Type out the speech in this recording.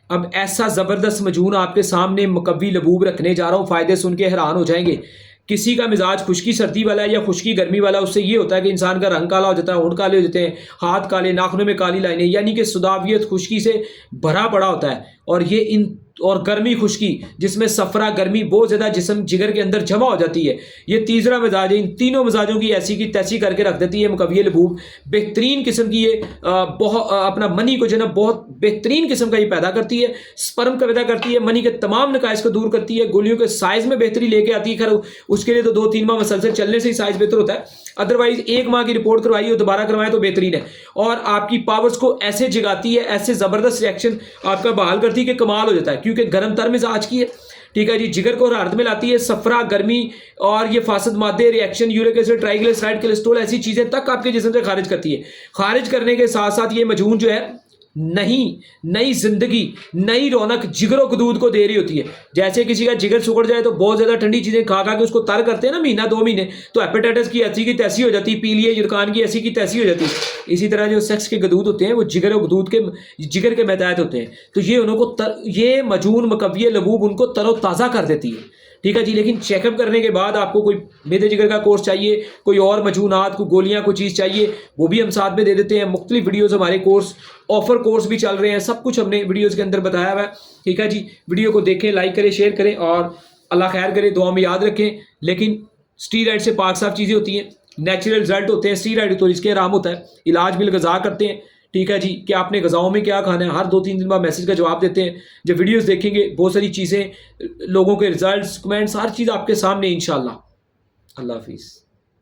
अब ऐसा ज़बरदस्त मजून आपके सामने मुकव्वी लबूब रखने जा रहा हूँ, फ़ायदे सुन के हैरान हो जाएंगे। किसी का मिजाज खुश्की सर्दी वाला है या खुश्की गर्मी वाला, उससे ये होता है कि इंसान का रंग काला हो जाता है, होंठ काले हो जाते हैं, हाथ काले, नाखूनों में काली लाइनें, यानी कि सुदावियत खुश्की से भरा पड़ा होता है। और ये इन और गर्मी खुश्की जिसमें सफरा गर्मी बहुत ज़्यादा जिस्म जिगर के अंदर जमा हो जाती है, ये तीसरा मिजाज है। इन तीनों मिजाजों की ऐसी की तैसी करके रख देती है मुकव्वी लबूब। बेहतरीन किस्म की ये बहुत अपना मनी को जो है ना बहुत बेहतरीन किस्म का ये पैदा करती है, स्पर्म का पैदा करती है, मनी के तमाम नकाइस को दूर करती है, गोलियों के साइज़ में बेहतरी लेके आती है। खैर उसके लिए तो 2-3 माह मसलसल चलने से ही साइज़ बेहतर होता है, अदरवाइज 1 माह की रिपोर्ट करवाई हो दोबारा करवाएं तो बेहतरीन है। और आपकी पावर्स को ऐसे जगाती है, ऐसे ज़बरदस्त रिएक्शन आपका बहाल करती है कि कमाल हो जाता है, क्योंकि गर्म तर मिजाज की है। ठीक है जी, जिगर को हरारत में लाती है, सफरा गर्मी और ये फासद मादे reaction, uric acid, triglyceride, cholesterol, ऐसी चीज़ें तक आपके जिस्म से खारिज करती है। खारिज करने के साथ साथ ये मजून जो है नई जिंदगी, नई रौनक जिगर और गदूद को दे रही होती है। जैसे किसी का जिगर सुखड़ जाए तो बहुत ज़्यादा ठंडी चीज़ें खा खा के उसको तर करते हैं ना, महीना 2 महीने, तो हेपेटाइटिस की ऐसी की तैसी हो जाती है, पीलिया जुर्कान की ऐसी की तैसी हो जाती है। इसी तरह जो सेक्स के गदूद होते हैं वो जिगर और गदूद के जिगर के मैदायत होते हैं, तो ये उनको ये मजून मुकव्वी लबूब उनको तरोताज़ा कर देती है। ठीक है जी, लेकिन चेकअप करने के बाद आपको कोई मेदे जिगर का कोर्स चाहिए, कोई और मजूनात, कोई गोलियां, कोई चीज़ चाहिए, वो भी हम साथ में दे देते हैं। मुख्तलिफ वीडियोस हमारे कोर्स, ऑफर कोर्स भी चल रहे हैं, सब कुछ हमने वीडियोस के अंदर बताया हुआ है। ठीक है जी, वीडियो को देखें, लाइक करें, शेयर करें और अल्लाह खैर करे, दुआ में याद रखें। लेकिन स्टीरॉयड से पाक साफ चीज़ें होती हैं, नेचुरल रिजल्ट होते हैं। स्टीरॉयड तो इसके आराम होता है, इलाज बिल गज़ा करते हैं। ठीक है जी, कि आपने गज़ाओं में क्या खाना है, हर 2-3 दिन बाद मैसेज का जवाब देते हैं। जब वीडियोस देखेंगे बहुत सारी चीज़ें, लोगों के रिजल्ट्स, कमेंट्स, हर चीज़ आपके सामने इंशाल्लाह। अल्लाह हाफिज़।